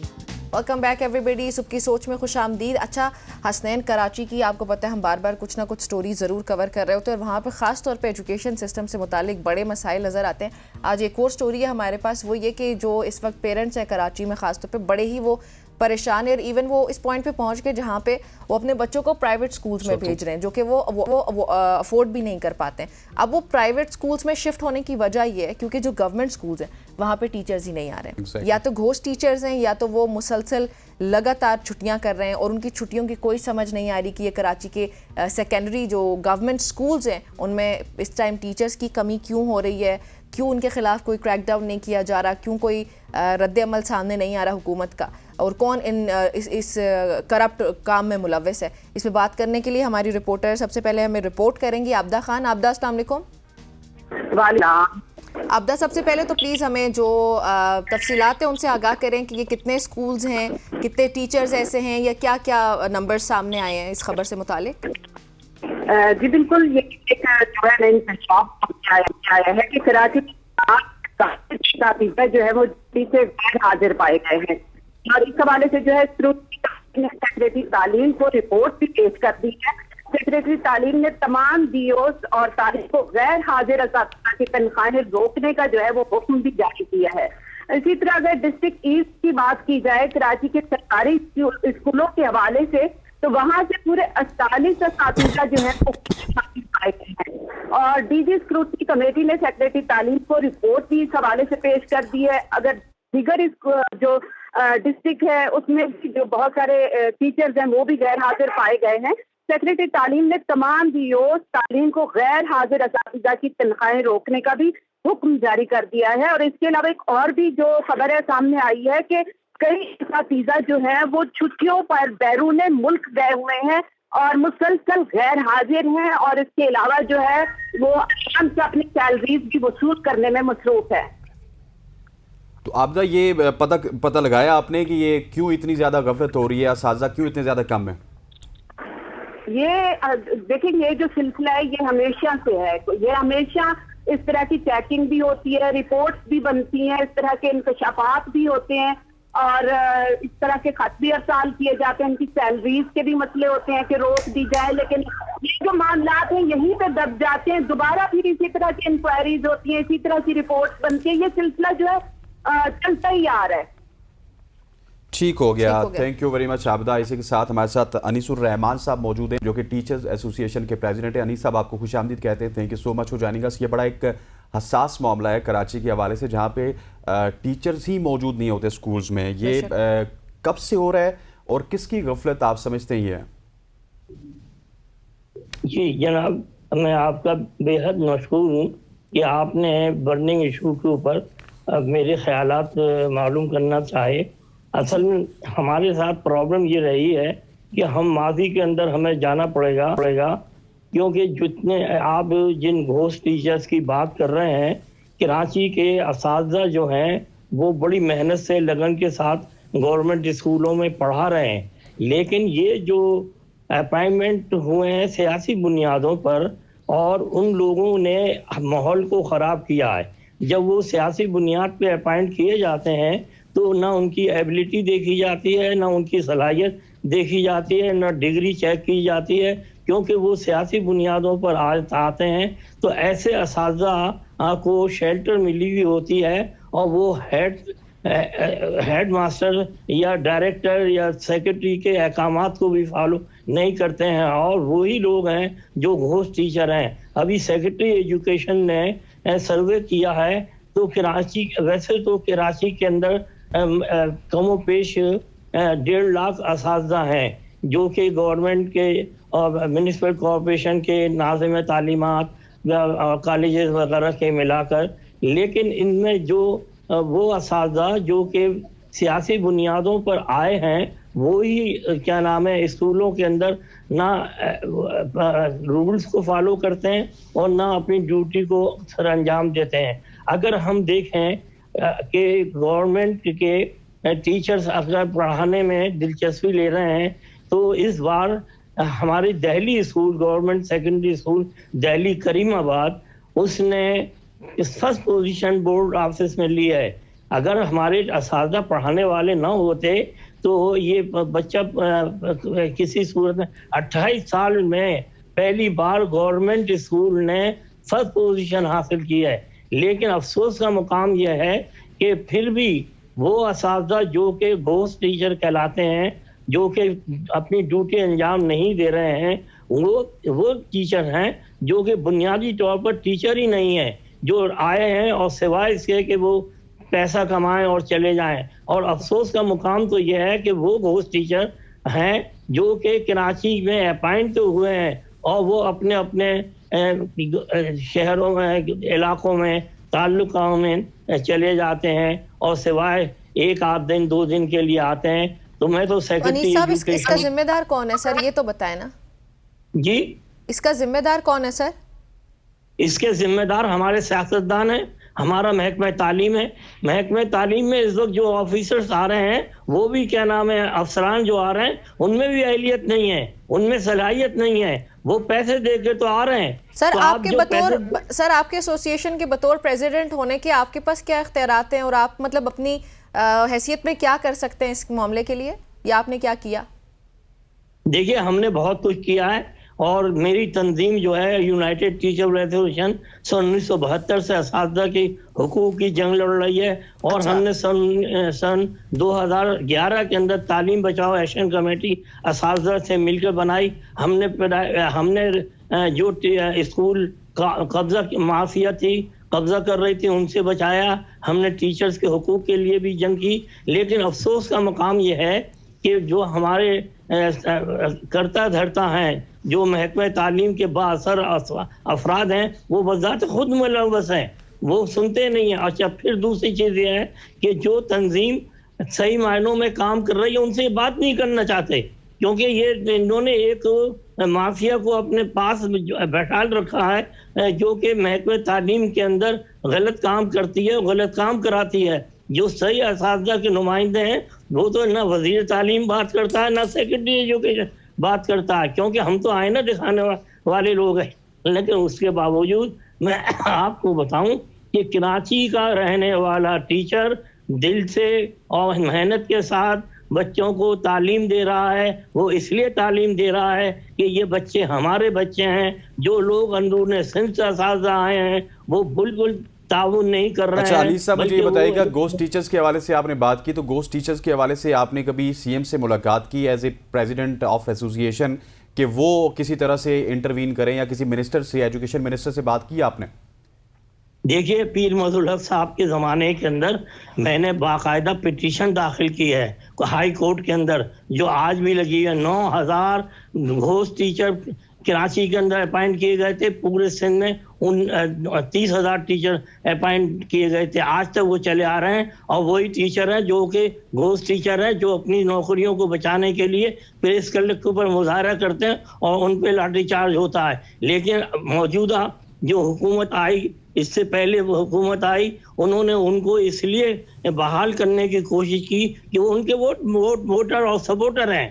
Welcome back everybody. सुबह की सोच में खुश आमदीद। अच्छा हसनैन, कराची की आपको पता है हम बार बार कुछ ना कुछ स्टोरी ज़रूर कवर कर रहे होते हैं और वहाँ पे ख़ास तौर पे एजुकेशन सिस्टम से मुतालिक बड़े मसाइल नज़र आते हैं। आज एक और स्टोरी है हमारे पास, वो ये कि जो इस वक्त पेरेंट्स हैं कराची में ख़ास तौर पे बड़े ही वो परेशान है और इवन वो इस पॉइंट पे पहुंच गए जहाँ पे वो अपने बच्चों को प्राइवेट स्कूल्स में भेज रहे हैं जो कि वो अफोर्ड भी नहीं कर पाते हैं। अब वो प्राइवेट स्कूल्स में शिफ्ट होने की वजह ये है क्योंकि जो गवर्नमेंट स्कूल्स हैं वहाँ पे टीचर्स ही नहीं आ रहे हैं। या तो घोस्ट टीचर्स हैं या तो वो मुसलसल लगातार छुट्टियां कर रहे हैं और उनकी छुट्टियों की कोई समझ नहीं आ रही कि ये कराची के सेकेंडरी जो गवर्नमेंट स्कूल्स हैं उनमें इस टाइम टीचर्स की कमी क्यों हो रही है, क्यों उनके खिलाफ कोई क्रैकडाउन नहीं किया जा रहा, क्यों कोई रद्द अमल सामने नहीं आ रहा हुकूमत का, और कौन इस करप्ट काम में मुलव्वस है। इस पे बात करने के लिए हमारी रिपोर्टर सबसे पहले हमें रिपोर्ट करेंगी आबदा खान। आबदा, अस्सलाम वालेकुम। आबदा, सबसे पहले तो प्लीज़ हमें जो तफसीलात हैं उनसे आगाह करें कि ये कितने स्कूल्स हैं, कितने टीचर्स ऐसे हैं या क्या क्या नंबर सामने आए हैं इस खबर से मुतालिक। जी बिल्कुल, ये एक जो है नई इंकशाफ आया है कि कराची जो है वो से गैर हाजिर पाए गए हैं और इस हवाले से जो है सेक्रेटरी तालीम को रिपोर्ट भी पेश कर दी है। सेक्रेटरी तालीम ने तमाम डीओस और तालीम को गैर हाजिर असातिज़ा की तनख्वाहें रोकने का जो है वो हुक्म भी जारी किया है। इसी तरह अगर डिस्ट्रिक्ट ईस्ट की बात की जाए कराची के सरकारी स्कूलों के हवाले से, तो वहां से पूरे 48 असातिज़ा जो है पाए गए हैं और डीजी स्क्रूटनी कमेटी ने सेक्रेटरी तालीम को रिपोर्ट भी इस हवाले से पेश कर दी है। अगर दीगर जो डिस्ट्रिक्ट है उसमें भी जो बहुत सारे टीचर्स हैं वो भी गैर हाजिर पाए गए हैं। सेक्रेटरी तालीम ने तमाम डीओस तालीम को गैर हाजिर असातिज़ा की तनख्वाहें रोकने का भी हुक्म जारी कर दिया है। और इसके अलावा एक और भी जो खबर है सामने आई है कि कई असातिज़ा जो है वो छुट्टियों पर बैरून मुल्क गए हुए हैं और मुसलसल गैर हाजिर हैं और इसके अलावा जो है वो आराम से अपनी सैलरीज भी वसूल करने में मसरूफ है। तो आपदा, ये पता लगाया आपने कि ये क्यों इतनी ज्यादा गफलत हो रही है, असातिज़ा क्यों इतने ज्यादा कम है? ये देखिए, ये जो सिलसिला है ये हमेशा से है। ये हमेशा इस तरह की चेकिंग भी होती है, रिपोर्ट्स भी बनती हैं, इस तरह के इंकशाफात भी होते हैं और इस तरह के खत भी अरसाल किए जाते हैं। इनकी सैलरीज के भी मसले होते हैं कि रोक दी जाए, लेकिन ये जो मामलात हैं यहीं पे दब जाते हैं। दोबारा फिर इसी तरह की इंक्वायरीज होती हैं, इसी तरह की रिपोर्ट्स बनती है। ये सिलसिला जो है चलता ही आ रहा है। ठीक हो गया, thank you very much Abida. इसी के साथ हमारे साथ अनीसुर रहमान साहब मौजूद हैं जो कि टीचर्स एसोसिएशन के प्रेसिडेंट हैं। अनीस साहब, आपको खुश आमदीद कहते हैं, thank you so much for joining us. ये बड़ा एक हसास मामला है कराची के हवाले से जहाँ पे टीचर्स ही मौजूद नहीं होते स्कूल्स में। ये कब से हो रहा है और किसकी गफलत आप समझते हैं? ये जी जनाब, मैं आपका बेहद मशहूर हूँ कि आपने बर्निंग इशू के ऊपर मेरे ख्यालात मालूम करना चाहे। असल में हमारे साथ प्रॉब्लम ये रही है कि हम माजी के अंदर हमें जाना पड़ेगा क्योंकि जितने आप जिन घोस्ट टीचर्स की बात कर रहे हैं, कराची के असातिज़ा जो हैं वो बड़ी मेहनत से लगन के साथ गवर्नमेंट स्कूलों में पढ़ा रहे हैं, लेकिन ये जो अपॉइंटमेंट हुए हैं सियासी बुनियादों पर और उन लोगों ने माहौल को ख़राब किया है। जब वो सियासी बुनियाद पे अपॉइंट किए जाते हैं तो ना उनकी एबिलिटी देखी जाती है, ना उनकी सलाहियत देखी जाती है, ना डिग्री चेक की जाती है, क्योंकि वो सियासी बुनियादों पर आते हैं। तो ऐसे असातिज़ा को शेल्टर मिली हुई होती है और वो हेड मास्टर या डायरेक्टर या सेक्रेटरी के अहकामात को भी फॉलो नहीं करते हैं और वही लोग हैं जो घोस्ट टीचर हैं। अभी सेक्रेटरी एजुकेशन ने सर्वे किया है तो कराची, वैसे तो कराची के अंदर कमो पेश 1.5 लाख असातिज़ा हैं जो कि गवर्नमेंट के और म्यूनिसिपल कॉरपोरेशन के नाज़िम तालीमात कॉलेजेस वगैरह के मिलाकर, लेकिन इनमें जो वो असातिज़ा जो कि सियासी बुनियादों पर आए हैं वो ही क्या नाम है स्कूलों के अंदर ना रूल्स को फॉलो करते हैं और ना अपनी ड्यूटी को सर अंजाम देते हैं। अगर हम देखें कि गवर्नमेंट के टीचर्स अगर पढ़ाने में दिलचस्पी ले रहे हैं तो इस बार हमारी Delhi school government secondary school Delhi Karimabad उसने फर्स्ट पोजीशन बोर्ड ऑफिस में ली है اگر ہمارے اساتذہ پڑھانے والے نہ ہوتے تو یہ بچہ کسی صورت میں 28 سال میں پہلی بار گورنمنٹ اسکول نے فرسٹ پوزیشن حاصل کی ہے. لیکن افسوس کا مقام یہ ہے کہ پھر بھی وہ اساتذہ جو کہ گھوسٹ ٹیچر کہلاتے ہیں, جو کہ اپنی ڈیوٹی انجام نہیں دے رہے ہیں, وہ ٹیچر ہیں جو کہ بنیادی طور پر ٹیچر ہی نہیں ہیں, جو آئے ہیں اور سوائے اس کے کہ وہ پیسہ کمائیں اور چلے جائیں. اور افسوس کا مقام تو یہ ہے کہ وہ گھوسٹ ٹیچر ہیں جو کہ کراچی میں اپائنٹ ہوئے ہیں اور وہ اپنے اپنے شہروں میں, علاقوں میں, تعلقوں میں چلے جاتے ہیں اور سوائے ایک آدھ دن 2 دن کے لیے آتے ہیں. تو میں تو انیس صاحب اس کا ذمہ دار کون ہے سر, یہ تو بتائیں نا. جی اس کا ذمہ دار کون ہے سر؟ اس کے ذمہ دار ہمارے سیاستدان ہیں, ہمارا محکمہ تعلیم ہے. محکمہ تعلیم میں اس وقت جو آفیسرز آ رہے ہیں وہ بھی کیا نام ہے, افسران جو آ رہے ہیں ان میں بھی اہلیت نہیں ہے, ان میں صلاحیت نہیں ہے, وہ پیسے دے کے تو آ رہے ہیں. سر آپ کے بطور آپ کے ایسوسیشن کے بطور پریزیڈنٹ ہونے کے آپ کے پاس کیا اختیارات ہیں اور آپ مطلب اپنی حیثیت میں کیا کر سکتے ہیں اس معاملے کے لیے, یا آپ نے کیا کیا؟ دیکھیے ہم نے بہت کچھ کیا ہے اور میری تنظیم جو ہے یونائٹڈ ٹیچر ایسوسیشن 1972 سے اساتذہ کی حقوق کی جنگ لڑ رہی ہے, اور ہم نے سن 2011 کے اندر تعلیم بچاؤ ایکشن کمیٹی اساتذہ سے مل کر بنائی. ہم نے جو اسکول قبضہ مافیا تھی, قبضہ کر رہی تھی, ان سے بچایا. ہم نے ٹیچرز کے حقوق کے لیے بھی جنگ کی. لیکن افسوس کا مقام یہ ہے کہ جو ہمارے کرتا دھرتا ہیں, جو محکمہ تعلیم کے بااثر افراد ہیں, وہ بذات خود ملوث ہیں, وہ سنتے نہیں ہیں. اچھا پھر دوسری چیز یہ ہے کہ جو تنظیم صحیح معنوں میں کام کر رہی ہے ان سے بات نہیں کرنا چاہتے, کیونکہ یہ انہوں نے ایک مافیا کو اپنے پاس بیٹھا رکھا ہے جو کہ محکمہ تعلیم کے اندر غلط کام کرتی ہے, غلط کام کراتی ہے. جو صحیح اساتذہ کے نمائندے ہیں وہ تو نہ وزیر تعلیم بات کرتا ہے, نہ سیکرٹری ایجوکیشن بات کرتا ہے, کیونکہ ہم تو آئینہ دکھانے والے لوگ ہیں. لیکن اس کے باوجود میں آپ کو بتاؤں کہ کراچی کا رہنے والا ٹیچر دل سے اور محنت کے ساتھ بچوں کو تعلیم دے رہا ہے. وہ اس لیے تعلیم دے رہا ہے کہ یہ بچے ہمارے بچے ہیں. جو لوگ اندرون سندھ سے اساتذہ آئے ہیں وہ بالکل تعاون نہیں کر رہے ہیں. اچھا علی صاحب مجھے یہ بتائیے گا, گھوسٹ ٹیچرز کے حوالے سے آپ نے بات کی, تو گھوسٹ ٹیچرز کے حوالے سے آپ نے کبھی سی ایم سے ملاقات کی as a president of association کہ وہ کسی طرح سے انٹروین کریں, یا کسی منسٹر سے, ایجوکیشن منسٹر سے بات کی آپ نے؟ دیکھیے پیر محمد الحق صاحب کے زمانے کے اندر میں نے باقاعدہ پٹیشن داخل کی ہے ہائی کورٹ کے اندر, جو آج بھی لگی ہے. 9000 گھوسٹ ٹیچر کراچی کے اندر اپائنٹ کیے گئے تھے, پورے سندھ میں 30,000 ٹیچر اپائنٹ کیے گئے تھے. آج تک وہ چلے آ رہے ہیں, اور وہی ٹیچر ہیں جو کہ گھوسٹ ٹیچر ہیں, جو اپنی نوکریوں کو بچانے کے لیے پریس کلب کے اوپر مظاہرہ کرتے ہیں اور ان پہ لاٹھی چارج ہوتا ہے. لیکن موجودہ جو حکومت آئی, اس سے پہلے وہ حکومت آئی, انہوں نے ان کو اس لیے بحال کرنے کی کوشش کی کہ وہ ان کے ووٹر اور سپورٹر ہیں.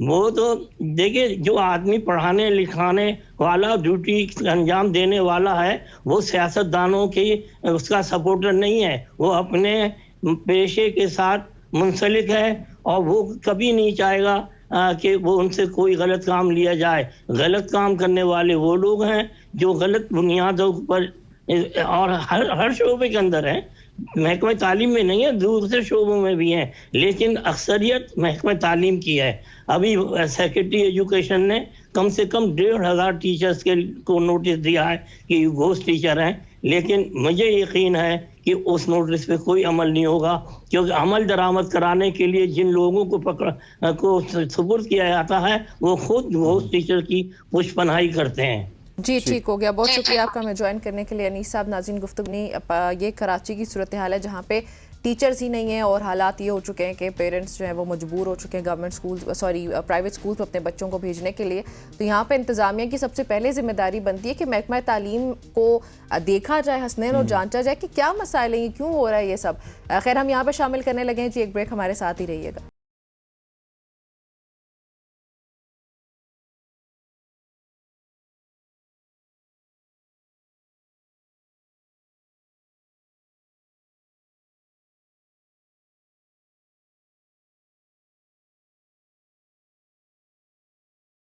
وہ تو دیکھیں جو آدمی پڑھانے لکھانے والا, ڈیوٹی انجام دینے والا ہے, وہ سیاست دانوں کی اس کا سپورٹر نہیں ہے. وہ اپنے پیشے کے ساتھ منسلک ہے اور وہ کبھی نہیں چاہے گا کہ وہ ان سے کوئی غلط کام لیا جائے. غلط کام کرنے والے وہ لوگ ہیں جو غلط بنیادوں پر, اور ہر شعبے کے اندر ہیں, محکمہ تعلیم میں نہیں ہے, دوسرے شعبوں میں بھی ہیں, لیکن اکثریت محکمہ تعلیم کی ہے. ابھی سیکرٹری ایجوکیشن نے کم سے کم 1,500 ٹیچرز کو نوٹس دیا ہے کہ یہ گھوسٹ ٹیچر ہیں. لیکن مجھے یقین ہے کہ اس نوٹس پہ کوئی عمل نہیں ہوگا, کیونکہ عمل درآمد کرانے کے لیے جن لوگوں کو سپرد کیا جاتا ہے وہ خود گھوسٹ ٹیچر کی پشت پناہی کرتے ہیں. جی ٹھیک ہو گیا, بہت شکریہ آپ کا ہمیں جوائن کرنے کے لیے انیس صاحب. ناظرین گفتگو نہیں, یہ کراچی کی صورتحال ہے جہاں پہ ٹیچرز ہی نہیں ہیں اور حالات یہ ہو چکے ہیں کہ پیرنٹس جو ہیں وہ مجبور ہو چکے ہیں گورنمنٹ اسکول پرائیویٹ اسکولس میں اپنے بچوں کو بھیجنے کے لیے. تو یہاں پہ انتظامیہ کی سب سے پہلے ذمہ داری بنتی ہے کہ محکمہ تعلیم کو دیکھا جائے حسنین, اور جانچا جائے کہ کیا مسائل ہیں, کیوں ہو رہا ہے یہ سب. خیر ہم یہاں پہ شامل کرنے لگے ہیں جی, ایک بریک, ہمارے ساتھ ہی رہیے گا.